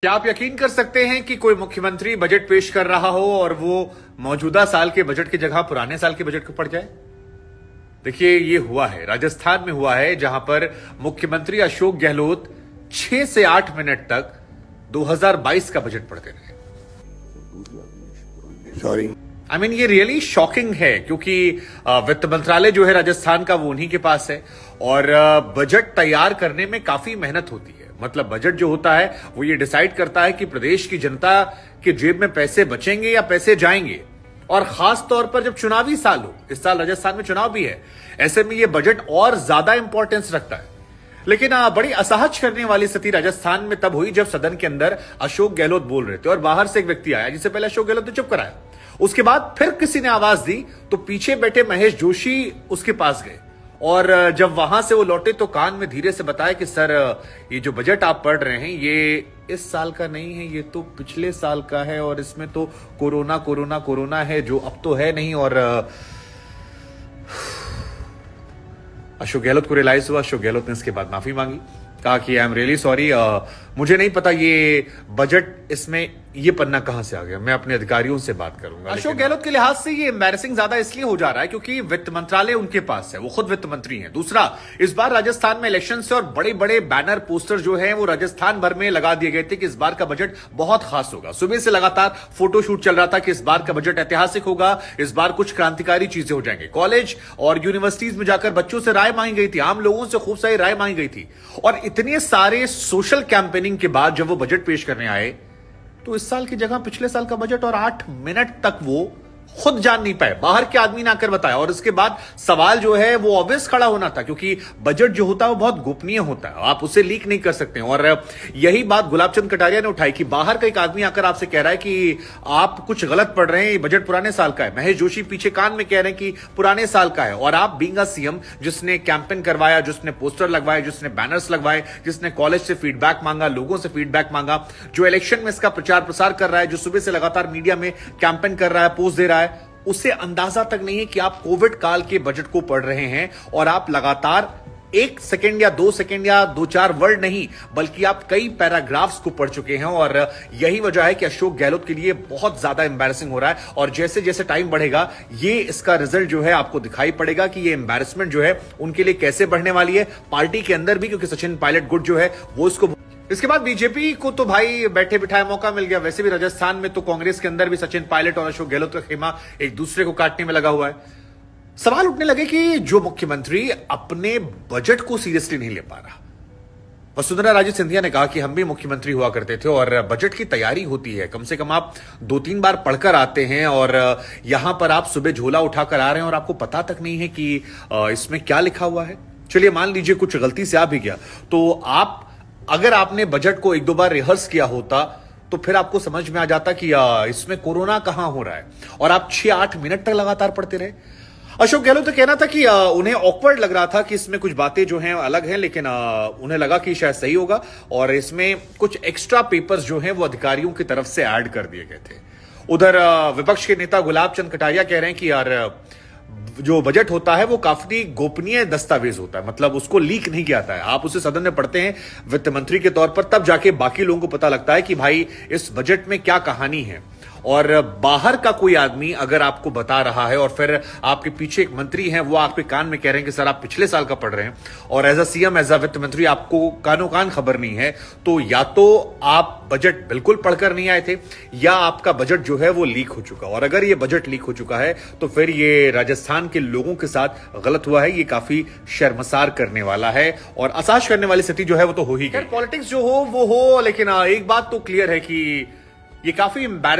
क्या आप यकीन कर सकते हैं कि कोई मुख्यमंत्री बजट पेश कर रहा हो और वो मौजूदा साल के बजट की जगह पुराने साल के बजट को पड़ जाए? देखिए, ये हुआ है, राजस्थान में हुआ है, जहां पर मुख्यमंत्री अशोक गहलोत 6 से 8 मिनट तक 2022 का बजट पढ़ते रहे। सॉरी, ये रियली शॉकिंग है, क्योंकि वित्त मंत्रालय जो है राजस्थान का वो उन्हीं के पास है और बजट तैयार करने में काफी मेहनत होती है। मतलब बजट जो होता है वो ये डिसाइड करता है कि प्रदेश की जनता के जेब में पैसे बचेंगे या पैसे जाएंगे, और खास तौर पर जब चुनावी साल हो, इस साल राजस्थान में चुनाव भी है, ऐसे में ये बजट और ज्यादा इंपॉर्टेंस रखता है। लेकिन बड़ी असहज करने वाली स्थिति राजस्थान में तब हुई जब सदन के अंदर अशोक गहलोत बोल रहे थे और बाहर से एक व्यक्ति आया जिसे पहले अशोक गहलोत ने चुप कराया। उसके बाद फिर किसी ने आवाज दी तो पीछे बैठे महेश जोशी उसके पास गए और जब वहां से वो लौटे तो कान में धीरे से बताया कि सर, ये जो बजट आप पढ़ रहे हैं ये इस साल का नहीं है, ये तो पिछले साल का है और इसमें तो कोरोना है जो अब तो है नहीं। और अशोक गहलोत को रियलाइज हुआ। अशोक गहलोत ने इसके बाद माफी मांगी, कहा कि आई एम रियली सॉरी, मुझे नहीं पता ये बजट इसमें ये पन्ना कहां से आ गया, मैं अपने अधिकारियों से बात करूंगा। अशोक गहलोत के लिहाज से ये एम्बैरेसिंग ज्यादा इसलिए हो जा रहा है क्योंकि वित्त मंत्रालय उनके पास है, वो खुद वित्त मंत्री हैं। दूसरा, इस बार राजस्थान में इलेक्शन से और बड़े बड़े बैनर पोस्टर जो है वो राजस्थान भर में लगा दिए गए थे कि इस बार का बजट बहुत खास होगा। सुबह से लगातार फोटोशूट चल रहा था कि इस बार का बजट ऐतिहासिक होगा, इस बार कुछ क्रांतिकारी चीजें हो जाएंगे। कॉलेज और यूनिवर्सिटीज में जाकर बच्चों से राय मांगी गई थी, आम लोगों से खूब सारी राय मांगी गई थी। और इतने सारे सोशल कैंपेनिंग के बाद जब वो बजट पेश करने आए तो इस साल की जगह पिछले साल का बजट और 8 मिनट तक वो खुद जान नहीं पाए, बाहर के आदमी ने आकर बताया। और इसके बाद सवाल जो है वो ऑब्वियस खड़ा होना था, क्योंकि बजट जो होता है वो बहुत गोपनीय होता है, आप उसे लीक नहीं कर सकते। और यही बात गुलाबचंद कटारिया ने उठाई कि बाहर का एक आदमी आकर आपसे कह रहा है कि आप कुछ गलत पढ़ रहे हैं, बजट पुराने साल का है। महेश जोशी पीछे कान में कह रहे हैं कि पुराने साल का है, और आप बीइंग अ सीएम जिसने कैंपेन करवाया, जिसने पोस्टर लगवाए, जिसने बैनर्स लगवाए, जिसने कॉलेज से फीडबैक मांगा, लोगों से फीडबैक मांगा, जो इलेक्शन में इसका प्रचार प्रसार कर रहा है, जो सुबह से लगातार मीडिया में कैंपेन कर रहा है, पोस्ट दे रहा है, उसे अंदाजा तक नहीं है कि आप कोविड काल के बजट को पढ़ रहे हैं और आप लगातार 1 सेकेंड या 2 सेकेंड या 2-4 वर्ड नहीं बल्कि आप कई पैराग्राफ्स को पढ़ चुके हैं। और यही वजह है कि अशोक गहलोत के लिए बहुत ज्यादा एम्बैरेसिंग हो रहा है। और जैसे जैसे टाइम बढ़ेगा ये इसका रिजल्ट जो है आपको दिखाई पड़ेगा कि ये एम्बैरेसमेंट जो है उनके लिए कैसे बढ़ने वाली है, पार्टी के अंदर भी, क्योंकि सचिन पायलट गुट जो है वो इसको। इसके बाद बीजेपी को तो भाई बैठे बिठाए मौका मिल गया। वैसे भी राजस्थान में तो कांग्रेस के अंदर भी सचिन पायलट और अशोक गहलोत का खेमा एक दूसरे को काटने में लगा हुआ है। सवाल उठने लगे कि जो मुख्यमंत्री अपने बजट को सीरियसली नहीं ले पा रहा। वसुंधरा राजे सिंधिया ने कहा कि हम भी मुख्यमंत्री हुआ करते थे और बजट की तैयारी होती है, कम से कम आप 2-3 बार पढ़कर आते हैं और यहां पर आप सुबह झोला उठाकर आ रहे हैं और आपको पता तक नहीं है कि इसमें क्या लिखा हुआ है। चलिए मान लीजिए कुछ गलती से आ भी गया, तो अगर आपने बजट को 1-2 बार रिहर्स किया होता तो फिर आपको समझ में आ जाता कि इसमें कोरोना कहां हो रहा है, और आप 6-8 मिनट तक लगातार पढ़ते रहे। अशोक गहलोत तो कहना था कि उन्हें ऑकवर्ड लग रहा था कि इसमें कुछ बातें जो हैं अलग हैं, लेकिन उन्हें लगा कि शायद सही होगा और इसमें कुछ एक्स्ट्रा पेपर्स जो हैं वो अधिकारियों की तरफ से ऐड कर दिए गए थे। उधर विपक्ष के नेता गुलाबचंद कटारिया कह रहे हैं कि यार जो बजट होता है वो काफी गोपनीय दस्तावेज होता है, मतलब उसको लीक नहीं किया जाता है। आप उसे सदन में पढ़ते हैं वित्त मंत्री के तौर पर, तब जाके बाकी लोगों को पता लगता है कि भाई इस बजट में क्या कहानी है। और बाहर का कोई आदमी अगर आपको बता रहा है और फिर आपके पीछे एक मंत्री हैं वो आपके कान में कह रहे हैं कि सर आप पिछले साल का पढ़ रहे हैं, और as a CM, as a वित्त मंत्री आपको कानों कान खबर नहीं है, तो या तो आप बजट बिल्कुल पढ़कर नहीं आए थे या आपका बजट जो है वो लीक हो चुका। और अगर ये बजट लीक हो चुका है तो फिर ये राजस्थान के लोगों के साथ गलत हुआ है, ये काफी शर्मसार करने वाला है और असहज करने वाली स्थिति जो है वो तो हो ही गई। पॉलिटिक्स जो हो वो हो, लेकिन एक बात तो क्लियर है कि ये काफी एम्बैरेसिंग